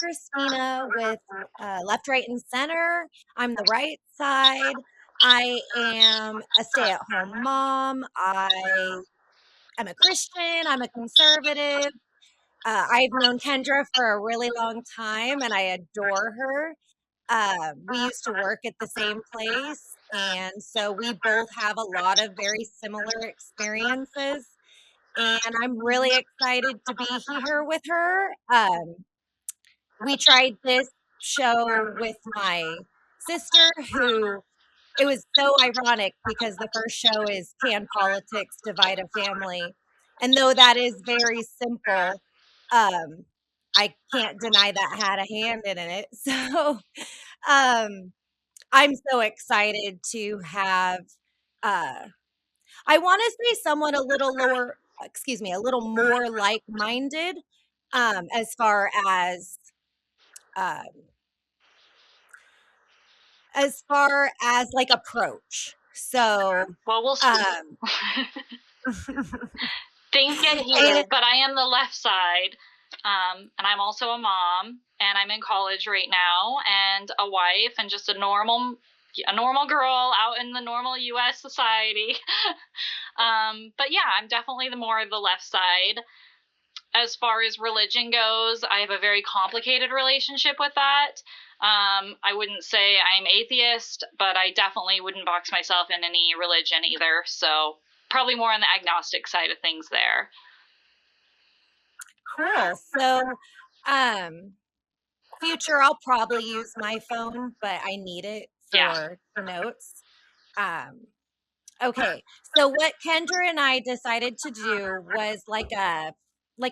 Krystina with Left, Right, and Center. I'm the right side. I am a stay-at-home mom. I am a Christian. I'm a conservative. I've known Kendra for a really long time, and I adore her. We used to work at the same place, and so we both have a lot of very similar experiences. And I'm really excited to be here with her. We tried this show with my sister, who it was so ironic because the first show is Can Politics Divide a Family? And though that is very simple, um, I can't deny that had a hand in it. So um, I'm so excited to have, I want to say someone a little lower, excuse me, a little more like-minded as far um, like approach. So, well, we'll see. Things get heated, but I am the left side, and I'm also a mom, and I'm in college right now, and a wife, and just a normal girl out in the normal U.S. society. But yeah, I'm definitely the left side. As far as religion goes, I have a very complicated relationship with that. I wouldn't say I'm atheist, but I definitely wouldn't box myself in any religion either. So probably more on the agnostic side of things there. Cool. So, future, I'll probably use my phone, but I need it for notes. Okay. So what Kendra and I decided to do was like a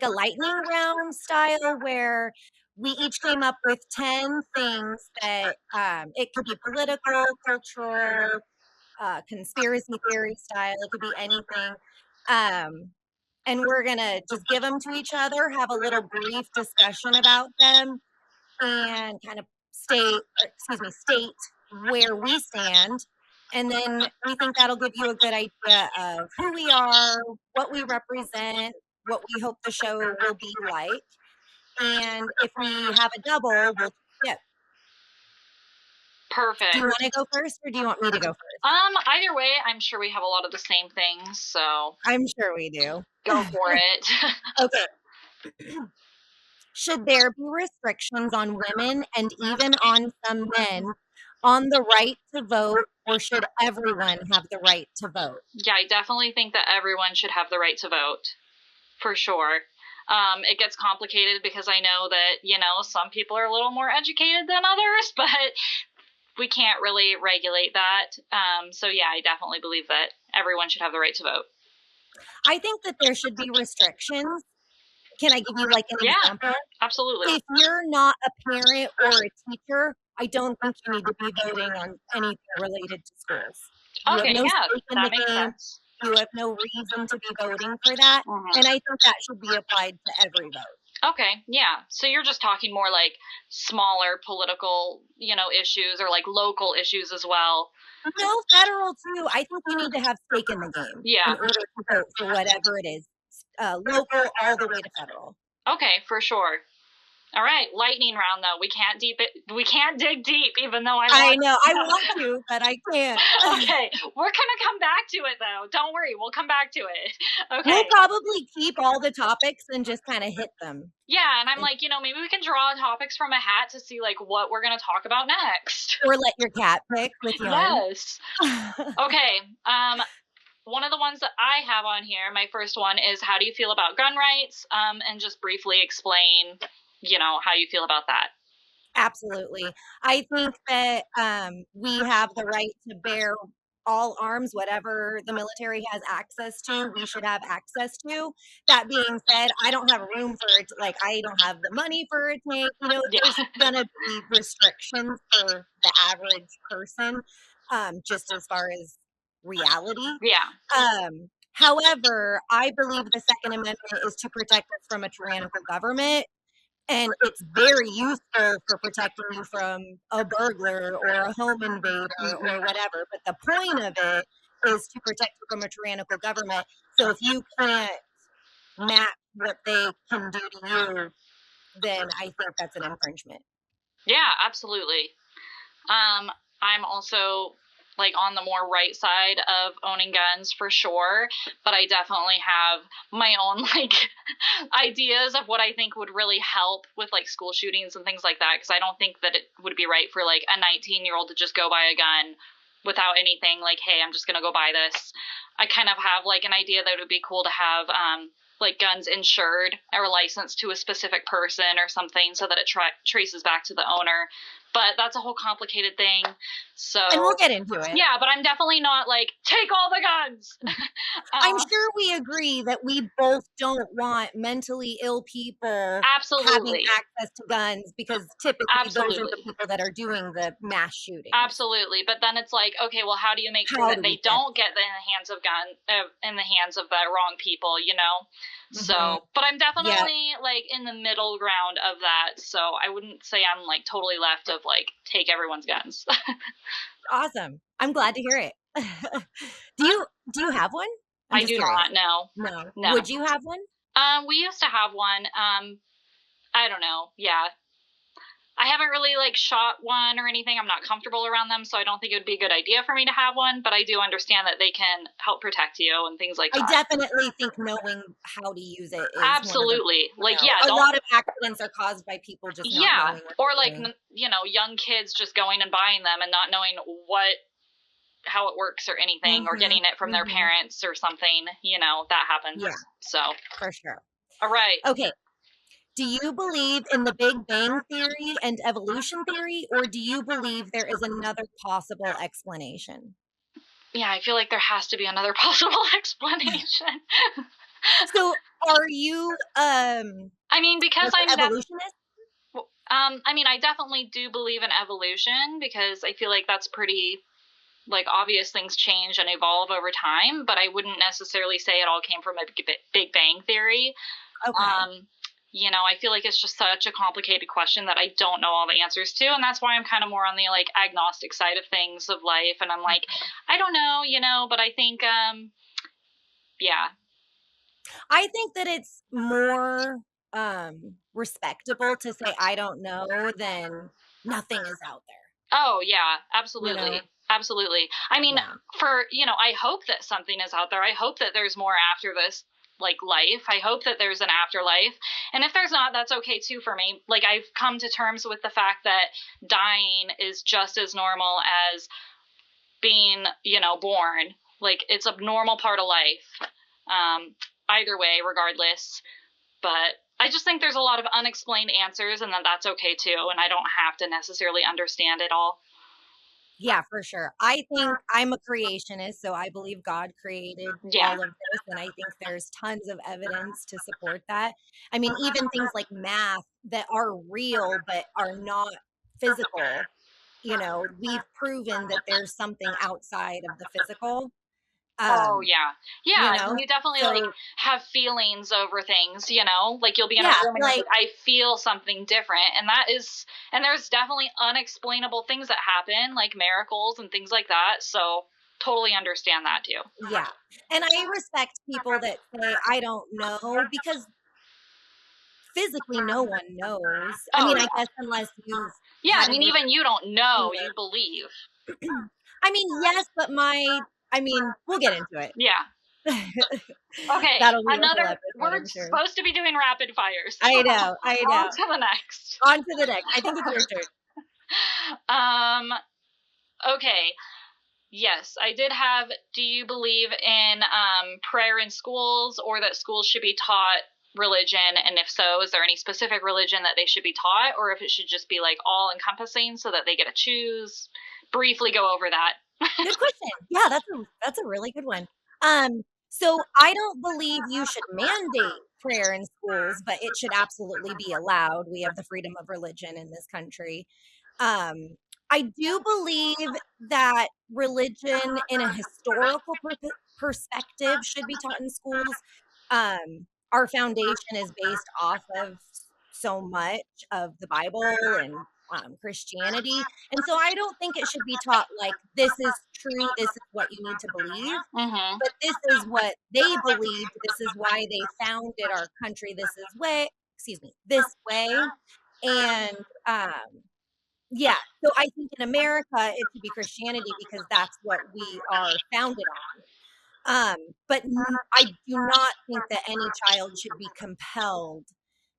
lightning round style where we each came up with 10 things that it could be political, cultural, conspiracy theory style. It could be anything. And we're going to just give them to each other, have a little brief discussion about them, and kind of state where we stand. And then we think that'll give you a good idea of who we are, what we represent, what we hope the show will be like. And if we have a double, we'll skip. Perfect. Do you want to go first, or do you want me to go first? Either way, I'm sure we have a lot of the same things, so I'm sure we do. Go for it. Okay. Should there be restrictions on women and even on some men on the right to vote, or should everyone have the right to vote? Yeah, I definitely think that everyone should have the right to vote, for sure. It gets complicated because I know that, some people are a little more educated than others, but we can't really regulate that. So yeah, I definitely believe that everyone should have the right to vote. I think that there should be restrictions. Can I give you like an example? Absolutely. If you're not a parent or a teacher, I don't think you need to be voting on anything related to schools. You have no stake in the game. Sense. You have no reason to be voting for that. Mm-hmm. And I think that should be applied to every vote. Okay, yeah. So you're just talking more like smaller political, issues, or like local issues as well. No, federal too. I think you need to have stake in the game. Yeah. In order to vote for whatever it is. Local all the way to federal. Okay, for sure. All right, lightning round though. We can't dig deep, even though I know. I want to, but I can't. Okay, we're gonna come back to it though. Don't worry, we'll come back to it. Okay. We'll probably keep all the topics and just kind of hit them. Yeah, and I'm like, maybe we can draw topics from a hat to see like what we're gonna talk about next. Or let your cat pick with you. Yes. Okay. One of the ones that I have on here, my first one is, how do you feel about gun rights? And just briefly explain, how you feel about that. Absolutely. I think that we have the right to bear all arms, whatever the military has access to, we should have access to. That being said, I don't have room for it. Like, I don't have the money for a tank. There's going to be restrictions for the average person, just as far as reality. Yeah. However, I believe the Second Amendment is to protect us from a tyrannical government. And it's very useful for protecting you from a burglar or a home invader or whatever. But the point of it is to protect you from a tyrannical government. So if you can't match what they can do to you, then I think that's an infringement. Yeah, absolutely. Um, I'm also like on the more right side of owning guns for sure, but I definitely have my own like ideas of what I think would really help with like school shootings and things like that, because I don't think that it would be right for like a 19-year-old to just go buy a gun without anything like, hey, I'm just going to go buy this. I kind of have like an idea that it would be cool to have like guns insured or licensed to a specific person or something so that it traces back to the owner. But that's a whole complicated thing. So, and we'll get into it. Yeah, but I'm definitely not like, take all the guns. I'm sure we agree that we both don't want mentally ill people having access to guns, because typically those are the people that are doing the mass shootings. Absolutely. But then it's like, okay, well, how do you make sure that they don't get in the hands of in the hands of the wrong people, you know? So, but I'm definitely like in the middle ground of that. So I wouldn't say I'm like totally left of like, take everyone's guns. Awesome. I'm glad to hear it. Do you have one? I do not. No. Would you have one? We used to have one. I don't know. Yeah. I haven't really like shot one or anything. I'm not comfortable around them, so I don't think it would be a good idea for me to have one, but I do understand that they can help protect you and things like that. I definitely think knowing how to use it is absolutely. Like, yeah, a lot of accidents are caused by people just not knowing what or like doing. You know, young kids just going and buying them and not knowing how it works or anything, or getting it from their parents or something, you know, that happens. Yeah. So for sure. All right. Okay. Do you believe in the Big Bang Theory and evolution theory, or do you believe there is another possible explanation? Yeah, I feel like there has to be another possible explanation. So are you I mean, because I'm an evolutionist? I mean, I definitely do believe in evolution, because I feel like that's pretty like obvious. Things change and evolve over time, but I wouldn't necessarily say it all came from a Big Bang Theory. Okay. You know, I feel like it's just such a complicated question that I don't know all the answers to. And that's why I'm kind of more on the like agnostic side of things of life. And I'm like, I don't know, you know, but I think, yeah. I think that it's more respectable to say, I don't know, than nothing is out there. Oh, yeah, absolutely. You know? Absolutely. I mean, I hope that something is out there. I hope that there's more after this like life. I hope that there's an afterlife. And if there's not, that's okay too for me. Like, I've come to terms with the fact that dying is just as normal as being, you know, born. Like, it's a normal part of life. Either way, regardless. But I just think there's a lot of unexplained answers, and that's okay too. And I don't have to necessarily understand it all. Yeah, for sure. I think I'm a creationist, so I believe God created all of this, and I think there's tons of evidence to support that. I mean, even things like math that are real but are not physical, you know, we've proven that there's something outside of the physical. Oh, yeah. Yeah, you know? You definitely, like, have feelings over things, you know? Like, you'll be in a room and like, I feel something different, and there's definitely unexplainable things that happen, like miracles and things like that, so totally understand that, too. Yeah, and I respect people that say, I don't know, because physically no one knows. I mean, I guess unless you... Yeah, I mean, even you don't know, you believe. I mean, yes, but we'll get into it. Yeah. Okay. We're supposed to be doing rapid fires. I know. On to the next. On to the next. I think it's your turn. Okay. Yes, I did have, do you believe in prayer in schools, or that schools should be taught religion? And if so, is there any specific religion that they should be taught, or if it should just be like all encompassing so that they get to choose? Briefly go over that. Good question. Yeah, that's a really good one. So I don't believe you should mandate prayer in schools, but it should absolutely be allowed. We have the freedom of religion in this country. I do believe that religion in a historical perspective should be taught in schools. Our foundation is based off of so much of the Bible and Christianity. And so I don't think it should be taught like, this is true, this is what you need to believe, but this is what they believed, this is why they founded our country, this is this way. And, yeah, so I think in America, it should be Christianity because that's what we are founded on. But I do not think that any child should be compelled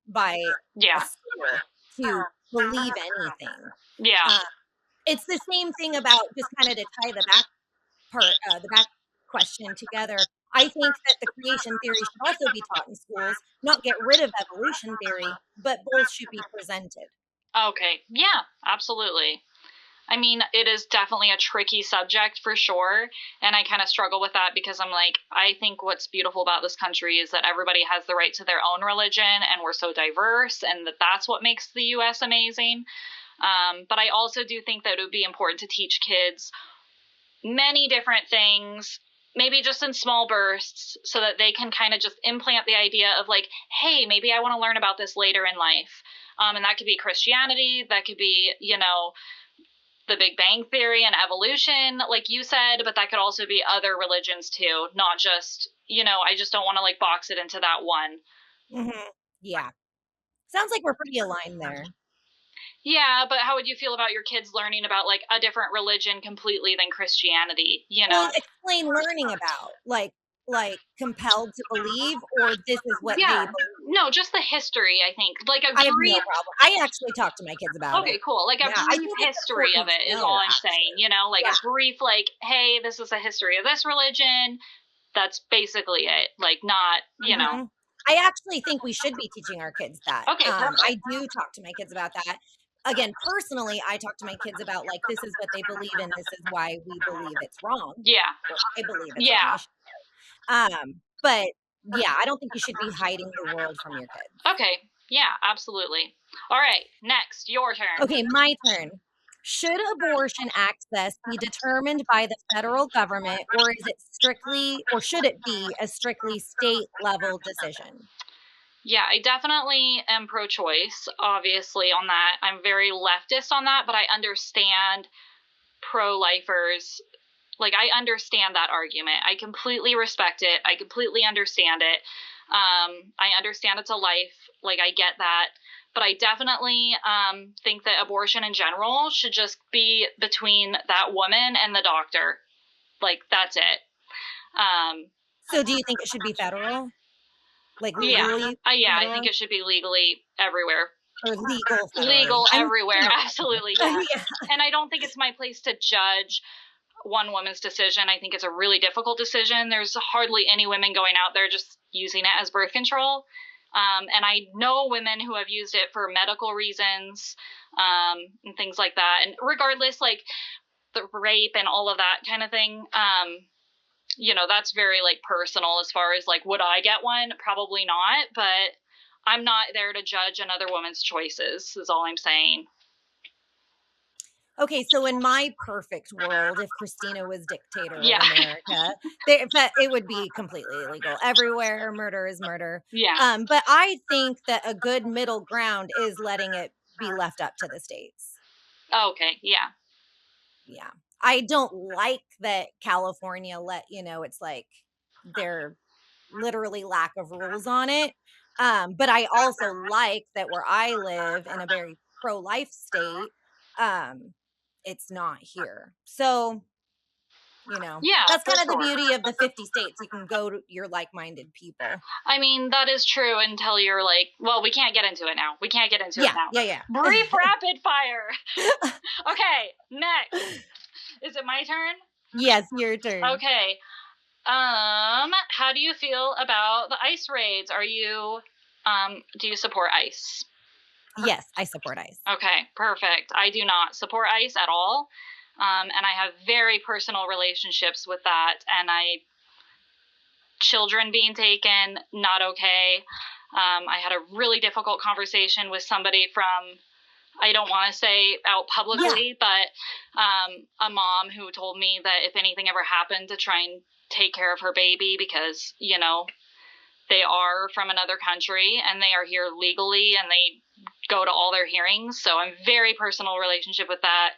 by a Yeah. school to believe anything. Yeah. Uh, it's the same thing about just kind of to tie the back question together. I think that the creation theory should also be taught in schools, not get rid of evolution theory, but both should be presented. Okay. Yeah, absolutely. I mean, it is definitely a tricky subject for sure. And I kind of struggle with that because I'm like, I think what's beautiful about this country is that everybody has the right to their own religion and we're so diverse and that that's what makes the US amazing. But I also do think that it would be important to teach kids many different things, maybe just in small bursts, so that they can kind of just implant the idea of like, hey, maybe I want to learn about this later in life. And that could be Christianity, that could be, the Big Bang Theory and evolution, like you said, but that could also be other religions too, not just, I just don't want to like box it into that one. Mhm. Yeah. Sounds like we're pretty aligned there. Yeah, but how would you feel about your kids learning about like a different religion completely than Christianity, Well, explain learning about, like compelled to believe, or this is what Yeah. they believe. No, just the history, I think. Like a I have no brief. problem. I actually talk to my kids about Okay, it. cool. Like a Yeah, I brief think it's history of important it to is know, all I'm saying, actually. like Yeah. a brief, like, hey, this is a history of this religion. That's basically it. Like, not, Mhm. I actually think we should be teaching our kids that. Okay, perfect. I do talk to my kids about that. Again, personally, I talk to my kids about like this is what they believe and this is why we believe it's wrong. Yeah. Or I believe it's wrong. Yeah. But yeah, I don't think you should be hiding the world from your kids. Okay. Yeah, absolutely. All right. Next, your turn. Okay, my turn. Should abortion access be determined by the federal government, or is it strictly, or should it be a strictly state level decision? Yeah, I definitely am pro choice, obviously, on that. I'm very leftist on that, but I understand pro lifers. Like, I understand that argument. I completely respect it. I completely understand it. I understand it's a life. Like, I get that. But I definitely think that abortion in general should just be between that woman and the doctor. Like, that's it. Um, So do you think it should be federal? Like yeah. legally Yeah, I think federal? it should be legally everywhere. Or legal federally? Legal I'm everywhere. you know, Absolutely. Yeah. yeah. And I don't think it's my place to judge one woman's decision. I think it's a really difficult decision. There's hardly any women going out there just using it as birth control. And I know women who have used it for medical reasons and things like that. And regardless, like the rape and all of that kind of thing, that's very like personal as far as like, would I get one? Probably not. But I'm not there to judge another woman's choices, is all I'm saying. Okay, so in my perfect world, if Christina was dictator of Yeah. America, it would be completely illegal everywhere. Murder is murder. Yeah. But I think that a good middle ground is letting it be left up to the states. Okay. Yeah. Yeah. I don't like that California it's like their literally lack of rules on it. But I also like that where I live in a very pro-life state, um, it's not here. So, Yeah, that's for kind of the sure. beauty of the 50 states. You can go to your like-minded people. I mean, that is true until you're like, well, we can't get into it now. We can't get into it now. Yeah. Brief rapid fire. Okay, next. Is it my turn? Yes, your turn. Okay. How do you feel about the ICE raids? Do you support ICE? Yes, I support ICE. Okay, perfect. I do not support ICE at all. And I have very personal relationships with that. And children being taken, not okay. I had a really difficult conversation with somebody from, I don't want to say out publicly, but a mom who told me that if anything ever happened to try and take care of her baby because, they are from another country and they are here legally and they go to all their hearings. So I'm very personal relationship with that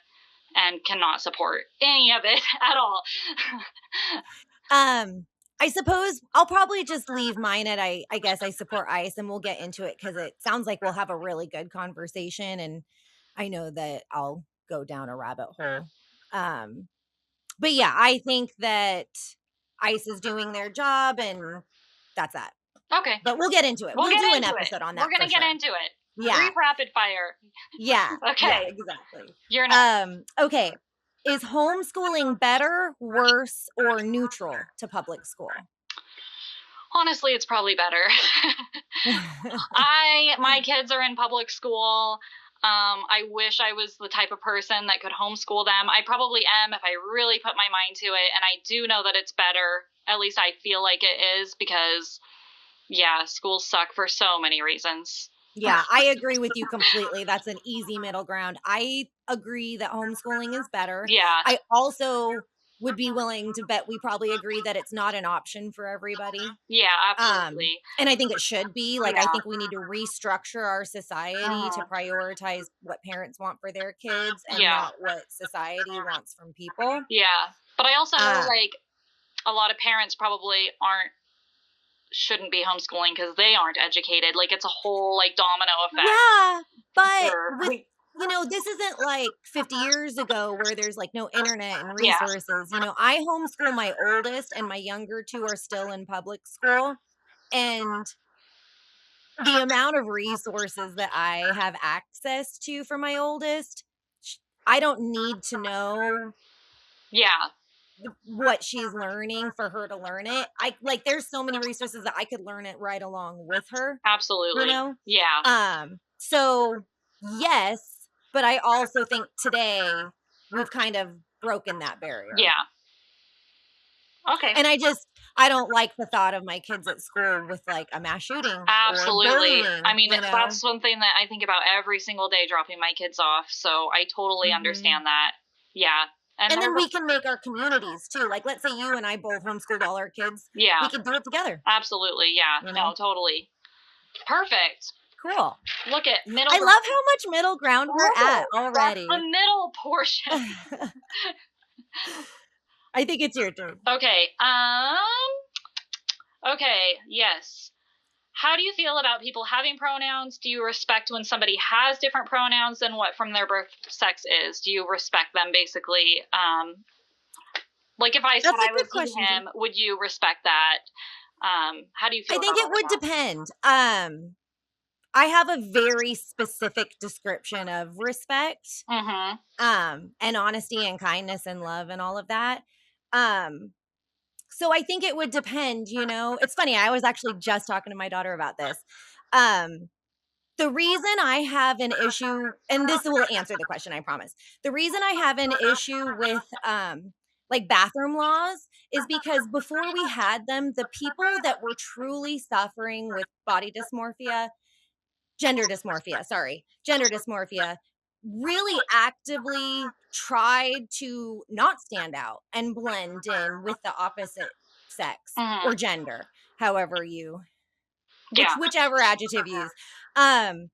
and cannot support any of it at all. I suppose I'll probably just leave mine at I guess I support ICE, and we'll get into it because it sounds like we'll have a really good conversation, and I know that I'll go down a rabbit hole. But yeah, I think that ICE is doing their job, and that's that. Okay. But we'll get into it. We'll We'll get do an into it. episode on We're that going for to get sure. into it. Yeah. Brief rapid fire. Yeah. Okay. Yeah, exactly. You're next. Okay. Is homeschooling better, worse, or neutral to public school? Honestly, it's probably better. My kids are in public school. I wish I was the type of person that could homeschool them. I probably am if I really put my mind to it. And I do know that it's better. At least I feel like it is because, yeah, schools suck for so many reasons. Yeah, I agree with you completely. That's an easy middle ground. I agree that homeschooling is better. Yeah. I also would be willing to bet we probably agree that it's not an option for everybody. Yeah, absolutely. And I think it should be. Like, Yeah. I think we need to restructure our society to prioritize what parents want for their kids and not what society wants from people. Yeah. But I also know, like, a lot of parents probably shouldn't be homeschooling because they aren't educated. Like, it's a whole, like, domino effect. Yeah, but with, you know, this isn't like 50 years ago where there's like no internet and resources. You know, I homeschool my oldest, and my younger two are still in public school. And the amount of resources that I have access to for my oldest, I don't need to know what she's learning for her to learn it. There's so many resources that I could learn it right along with her. Absolutely. You know? Yeah. So yes, but I also think today we've kind of broken that barrier. Yeah. Okay. And I don't like the thought of my kids at school with like a mass shooting. Absolutely. Or bullying, I mean, that's something that I think about every single day dropping my kids off. So I totally understand that. Yeah. And then we can make our communities too. Like, let's say you and I both homeschooled all our kids. Yeah. We could do it together. Absolutely. Yeah. You know? No, totally. Perfect. Cool. Look at middle. I love how much middle ground we're at already. The middle portion. I think it's your turn. Okay. Okay. Yes. How do you feel about people having pronouns? Do you respect when somebody has different pronouns than what from their birth sex is? Do you respect them basically? Like if I said I was him, would you respect that? How do you feel? I think it would depend. I have a very specific description of respect, and honesty and kindness and love and all of that. So I think it would depend, you know. It's funny, I was actually just talking to my daughter about this. The reason I have an issue, and this will answer the question, I promise. The reason I have an issue with like bathroom laws is because before we had them, the people that were truly suffering with gender dysmorphia, really actively tried to not stand out and blend in with the opposite sex or gender, however you, whichever adjective you use. And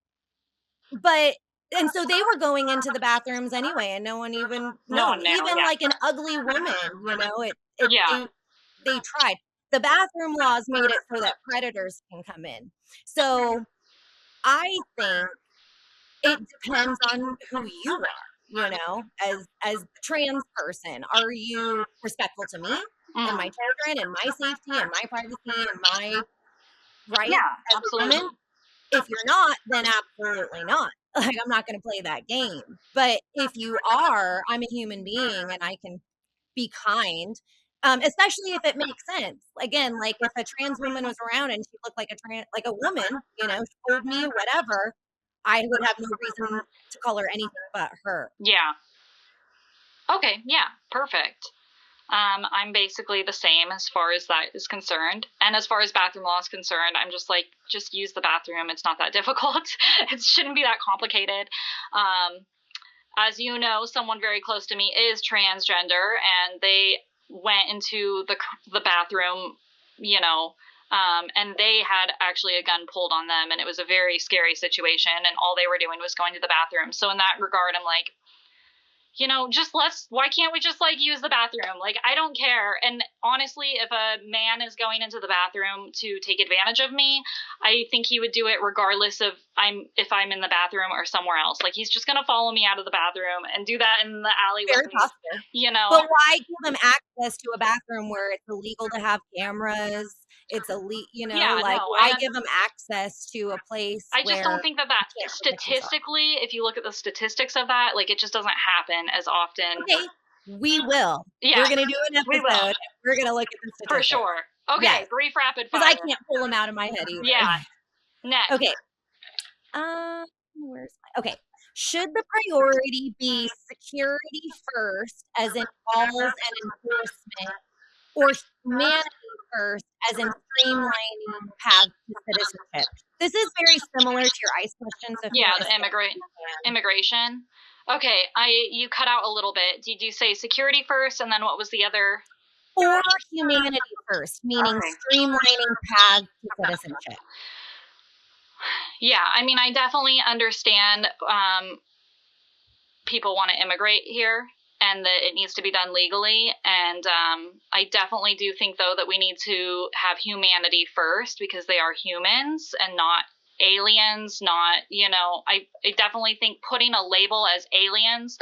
so they were going into the bathrooms anyway, and no one even like an ugly woman, you know, they tried. The bathroom laws made it so that predators can come in. So I think it depends on who you are, you know, as a trans person. Are you respectful to me and my children and my safety and my privacy and my rights as a woman? If you're not, then absolutely not. Like, I'm not going to play that game. But if you are, I'm a human being and I can be kind, especially if it makes sense. Again, like if a trans woman was around and she looked like a woman, you know, she told me whatever, I would have no reason to call her anything but her. Yeah. Okay. Yeah. Perfect. I'm basically the same as far as that is concerned. And as far as bathroom law is concerned, I'm just like, just use the bathroom. It's not that difficult. It shouldn't be that complicated. As you know, someone very close to me is transgender, and they went into the bathroom, you know, and they had actually a gun pulled on them, and it was a very scary situation, and all they were doing was going to the bathroom. So in that regard, I'm like, why can't we just like use the bathroom? Like, I don't care. And honestly, if a man is going into the bathroom to take advantage of me, I think he would do it regardless of if I'm in the bathroom or somewhere else. Like, he's just going to follow me out of the bathroom and do that in the alley Very with me, possible. But why give them access to a bathroom where it's illegal to have cameras? It's Yeah, like, no, why give them access to a place I just don't where think that you can't protect yourself? statistically, if you look at the statistics of that, like, it just doesn't happen as often. Okay, we will. Yeah, We're gonna do an we will. episode, and we're gonna look at the For statistics. sure. Okay, Yes. brief rapid fire. Because I can't pull them out of my head either. Yeah. Next. Okay. Okay. Should the priority be security first, as in walls and enforcement, or humanity first, as in streamlining paths to citizenship? This is very similar to your ICE question. So yeah, the immigration. Okay, you cut out a little bit. Did you say security first, and then what was the other? Or humanity first, meaning streamlining paths to citizenship. Yeah, I mean, I definitely understand people want to immigrate here and that it needs to be done legally. And I definitely do think, though, that we need to have humanity first because they are humans and not aliens, I definitely think putting a label as aliens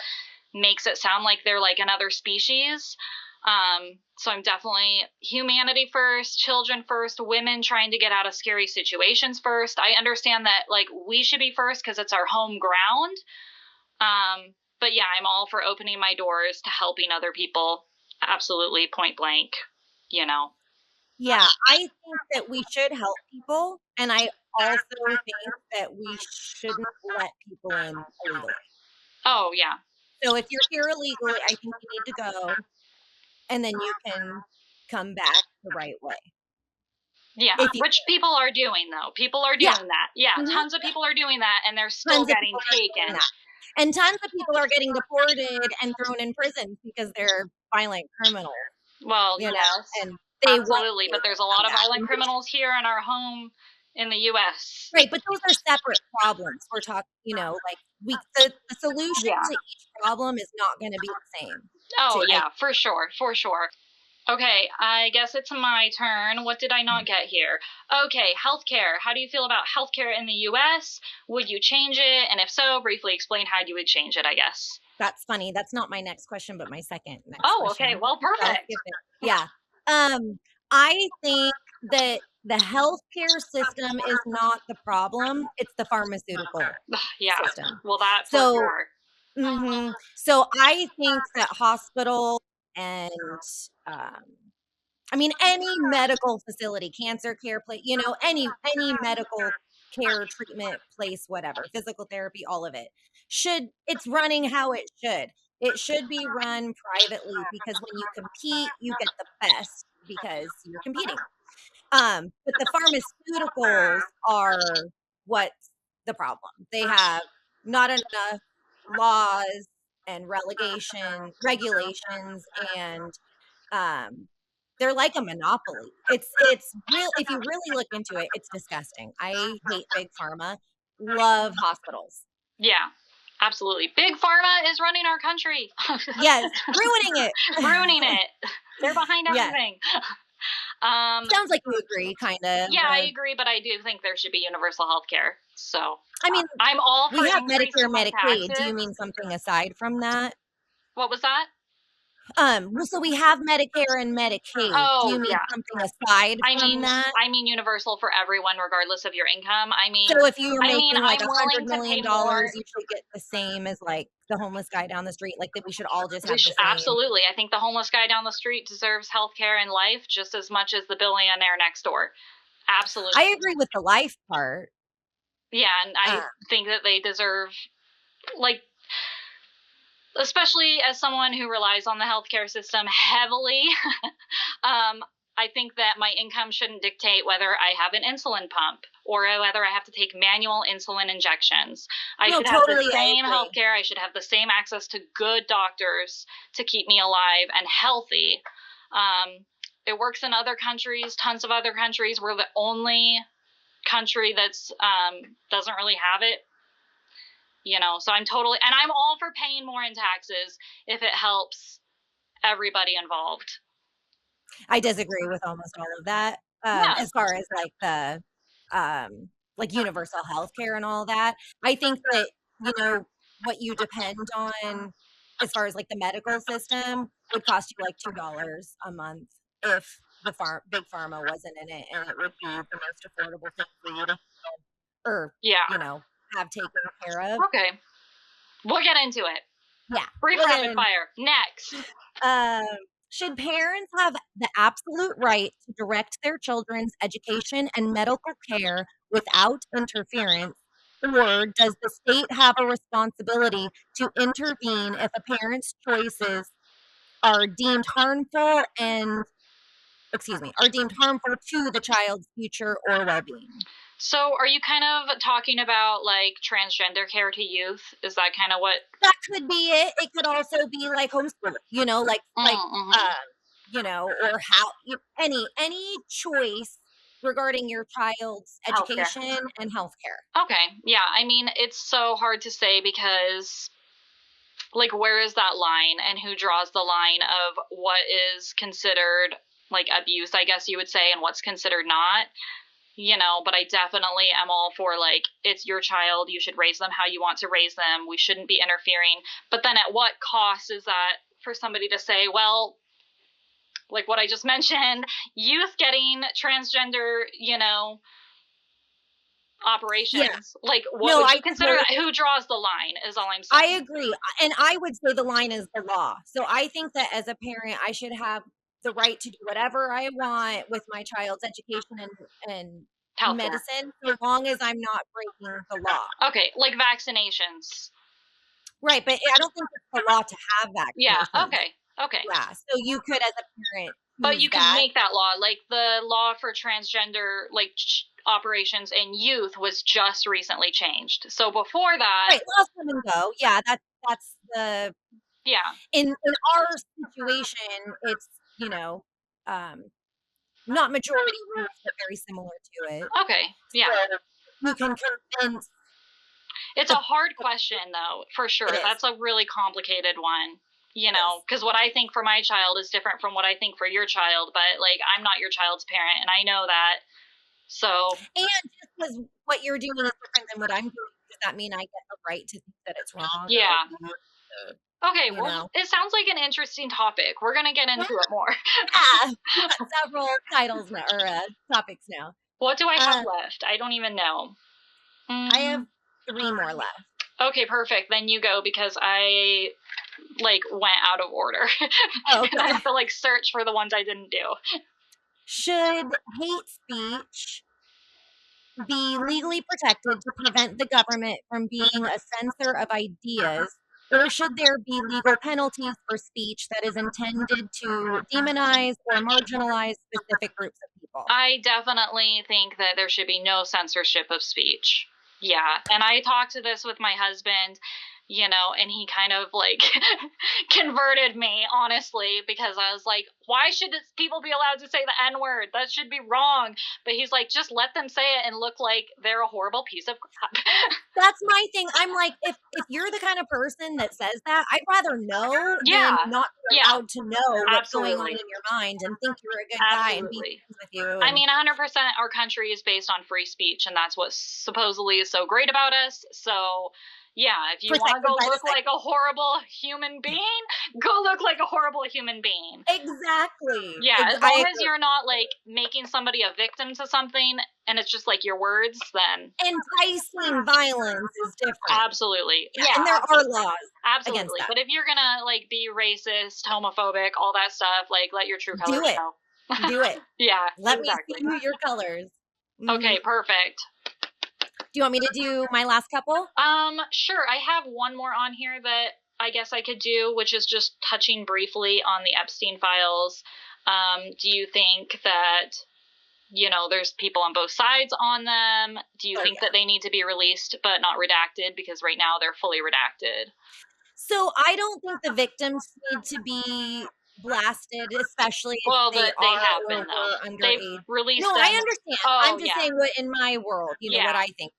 makes it sound like they're like another species. So I'm definitely humanity first, children first, women trying to get out of scary situations first. I understand that like we should be first because it's our home ground. But yeah, I'm all for opening my doors to helping other people. Absolutely, point blank, Yeah, I think that we should help people. And I also think that we shouldn't let people in illegally. Oh, yeah. So if you're here illegally, I think you need to go, and then you can come back the right way. Yeah, which people are doing, though. People are doing that. Yeah, tons of people are doing that, and they're still getting taken. And tons of people are getting deported and thrown in prison because they're violent criminals. Well, yes, and they absolutely. But there's a lot of violent criminals here in our home in the U.S. Right, but those are separate problems. We're talking, like the solution to each problem is not going to be the same. Oh, yeah, for sure, for sure. Okay, I guess it's my turn. What did I not get here? Okay, healthcare. How do you feel about healthcare in the U.S.? Would you change it? And if so, briefly explain how you would change it, I guess. That's funny. That's not my next question, but my second next question. Okay. Well, perfect. Yeah. I think that the healthcare system is not the problem. It's the pharmaceutical system. Well, that's for sure. Mm-hmm. So I think that hospital and any medical facility, cancer care place, any medical care, treatment place, whatever, physical therapy, all of it it's running how it should. It should be run privately because when you compete, you get the best because you're competing. But the pharmaceuticals are what's the problem. They have not enough laws and regulations, and they're like a monopoly. It's real. If you really look into it, it's disgusting. I hate big pharma. Love hospitals. Yeah, absolutely. Big pharma is running our country. Yes, ruining it. Ruining it. They're behind everything. Sounds like you agree, kind of. Yeah, I agree, but I do think there should be universal health care. So, I'm all for we have Medicare, Medicaid. Taxes. Do you mean something aside from that? What was that? So we have Medicare and Medicaid. Oh, do you mean something aside from that? I mean universal for everyone, regardless of your income. So if you're making like $100 million, you should get the same as like the homeless guy down the street. Like that, we should all just have the same. Absolutely, I think the homeless guy down the street deserves health care and life just as much as the billionaire next door. Absolutely, I agree with the life part. Yeah, and I think that they deserve, like, especially as someone who relies on the healthcare system heavily, I think that my income shouldn't dictate whether I have an insulin pump or whether I have to take manual insulin injections. I should have the same healthcare. I should have the same access to good doctors to keep me alive and healthy. It works in other countries, tons of other countries. We're the only country that's doesn't really have it. So I'm totally, and I'm all for paying more in taxes if it helps everybody involved. I disagree with almost all of that. Yeah. As far as like universal health care and all that. I think that, what you depend on as far as like the medical system would cost you like $2 a month if the big pharma wasn't in it, and it would be the most affordable thing for you to or Yeah. have taken care of. Okay. We'll get into it. Yeah. Brief rapid fire. Next. Should parents have the absolute right to direct their children's education and medical care without interference, or does the state have a responsibility to intervene if a parent's choices are deemed harmful to the child's future or well-being? So, are you kind of talking about like transgender care to youth? Is that kind of what? That could be it. It could also be like homeschool, or how any choice regarding your child's Healthcare. education and healthcare. Okay. Yeah. I mean, it's so hard to say because, like, where is that line and who draws the line of what is considered like abuse, I guess you would say, and what's considered not? But I definitely am all for, like, it's your child, you should raise them how you want to raise them, we shouldn't be interfering. But then at what cost is that for somebody to say, well, like what I just mentioned, youth getting transgender, operations. Yeah. Like, what would you consider that? Who draws the line is all I'm saying. I agree. And I would say the line is the law. So I think that as a parent, I should have the right to do whatever I want with my child's education and healthcare. Medicine, so long as I'm not breaking the law. Okay, like vaccinations. Right, but I don't think it's the law to have vaccinations. Yeah, okay. Yeah, so you could as a parent. But you can make that law. Like the law for transgender operations in youth was just recently changed. So before that, right, laws come and go. Yeah, that's the In our situation, it's not majority rules, but very similar to it. Okay, yeah. So you can convince. It's a hard question, though, for sure. That's a really complicated one. Because what I think for my child is different from what I think for your child, but like I'm not your child's parent, and I know that. So, and just because what you're doing is different than what I'm doing, does that mean I get the right to think that it's wrong? Yeah. Okay, well, it sounds like an interesting topic. We're gonna get into it more. Yeah, we've got several titles now, or topics now. What do I have left? I don't even know. I have 3 more left. Okay, perfect. Then you go because I went out of order. Oh, okay. And I have to search for the ones I didn't do. Should hate speech be legally protected to prevent the government from being a censor of ideas, or should there be legal penalties for speech that is intended to demonize or marginalize specific groups of people? I definitely think that there should be no censorship of speech. Yeah, and I talked to this with my husband, and he kind of converted me, honestly, because I was like, why should people be allowed to say the N-word? That should be wrong. But he's like, just let them say it and look like they're a horrible piece of crap. That's my thing. I'm like, if you're the kind of person that says that, I'd rather know than not be allowed to know what's going on in your mind and think you're a good guy and be friends with you. I mean, 100% our country is based on free speech, and that's what supposedly is so great about us. So yeah, if you want to go look like a horrible human being, go look like a horrible human being. Exactly. Yeah, as long as you're not making somebody a victim to something and it's just your words, then enticing violence is different. Absolutely. Yeah, and there are laws. Absolutely. But if you're gonna be racist, homophobic, all that stuff, let your true colors show. Do it. Yeah. Let me see your colors. Okay, perfect. Do you want me to do my last couple? Sure. I have one more on here that I guess I could do, which is just touching briefly on the Epstein files. Do you think that, there's people on both sides on them? Do you think that they need to be released but not redacted? Because right now they're fully redacted. So I don't think the victims need to be blasted, especially if they have been, underage. They've released them. I understand. I'm just saying what in my world, what I think.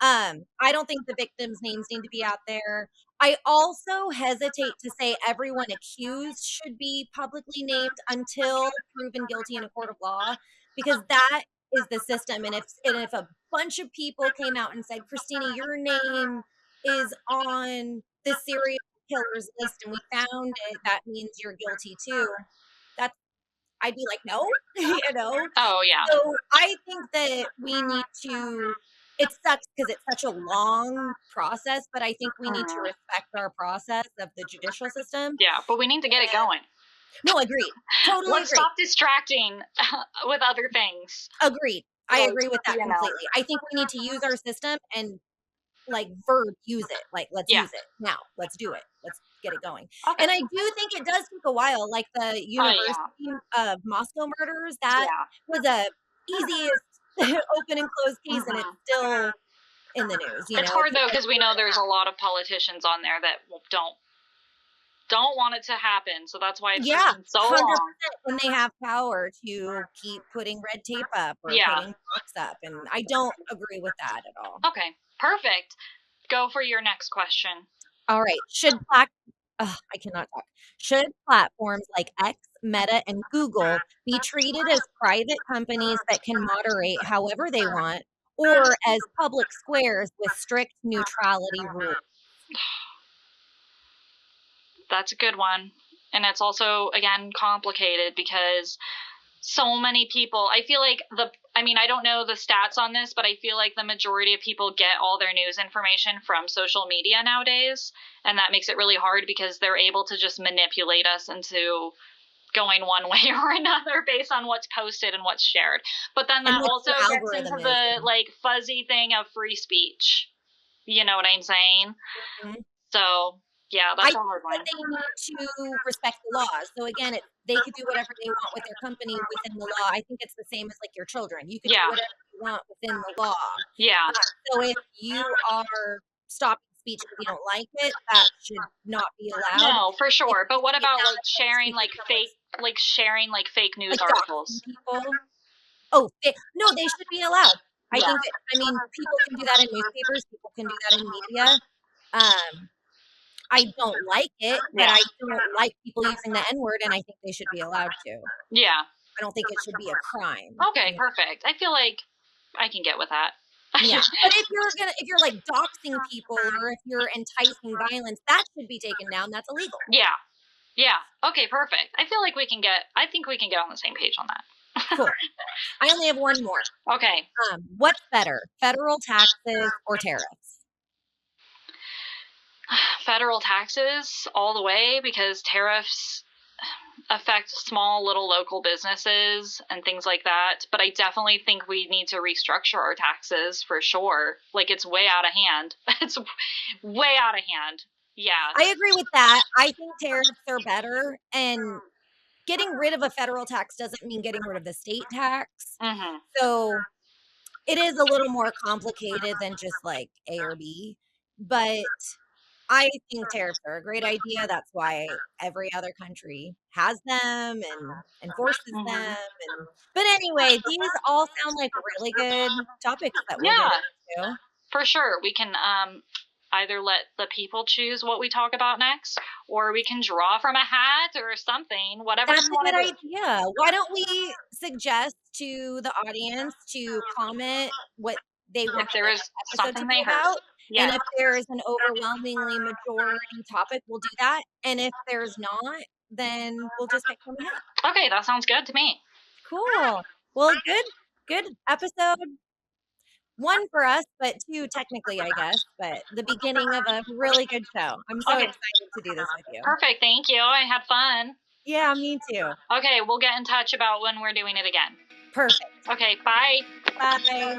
I don't think the victims' names need to be out there. I also hesitate to say everyone accused should be publicly named until proven guilty in a court of law, because that is the system. And if a bunch of people came out and said, Krystina, your name is on the serial killers list and we found it, that means you're guilty too. That's I'd be like, no, Oh yeah. So I think that we need to, it sucks because it's such a long process, but I think we need to respect our process of the judicial system. Yeah, but we need to get it going. No, agreed. Totally Let's agreed. stop distracting with other things. Agreed. I agree with that completely. I think we need to use our system and use it. Like, let's use it now. Let's do it. Let's get it going. Okay. And I do think it does take a while. Like the University of Moscow murders, that was a easiest open and closed case, and it's still in the news. It's hard though because we know there's a lot of politicians on there that don't want it to happen. So that's why it's taking so 100%, long. when they have power to keep putting red tape up or putting blocks up, and I don't agree with that at all. Okay, perfect. Go for your next question. All right. I cannot talk. Should platforms like X, Meta, and Google be treated as private companies that can moderate however they want, or as public squares with strict neutrality rules? That's a good one. And it's also, again, complicated because so many people, I feel like I don't know the stats on this, but I feel like the majority of people get all their news information from social media nowadays. And that makes it really hard because they're able to just manipulate us into going one way or another based on what's posted and what's shared. But then that also gets into the fuzzy thing of free speech. You know what I'm saying? Mm-hmm. So yeah, that's a hard one. I think they need to respect the laws. So again, they could do whatever they want with their company within the law. I think it's the same as like your children. You can do whatever you want within the law. Yeah. So if you are stopping speech because you don't like it, that should not be allowed. No, for sure. But what about sharing fake news articles? No, they should be allowed. I think people can do that in newspapers. People can do that in media. I don't like it, but I don't like people using the N-word, and I think they should be allowed to. Yeah. I don't think it should be a crime. Okay, perfect. I feel like I can get with that. Yeah. But if you're like doxing people or if you're enticing violence, that should be taken down. That's illegal. Yeah. Yeah. Okay, perfect. I think we can get on the same page on that. Cool. I only have one more. Okay. What's better, federal taxes or tariffs? Federal taxes all the way, because tariffs affect small little local businesses and things like that. But I definitely think we need to restructure our taxes for sure. Like, it's way out of hand. It's way out of hand. Yeah. I agree with that. I think tariffs are better, and getting rid of a federal tax doesn't mean getting rid of the state tax. Mm-hmm. So it is a little more complicated than just like A or B, but I think tariffs are a great idea. That's why every other country has them and enforces them. But anyway, these all sound like really good topics that we'll get into. For sure. We can either let the people choose what we talk about next, or we can draw from a hat or something, whatever. That's a good idea. Why don't we suggest to the audience to comment what they want if there is something they heard. Yeah. And if there's an overwhelmingly majority topic, we'll do that. And if there's not, then we'll just pick from a hat. Okay, that sounds good to me. Cool. Well, good episode. 1 for us, but 2 technically, I guess. But the beginning of a really good show. I'm so excited to do this with you. Perfect. Thank you. I had fun. Yeah, me too. Okay, we'll get in touch about when we're doing it again. Perfect. Okay, bye. Bye.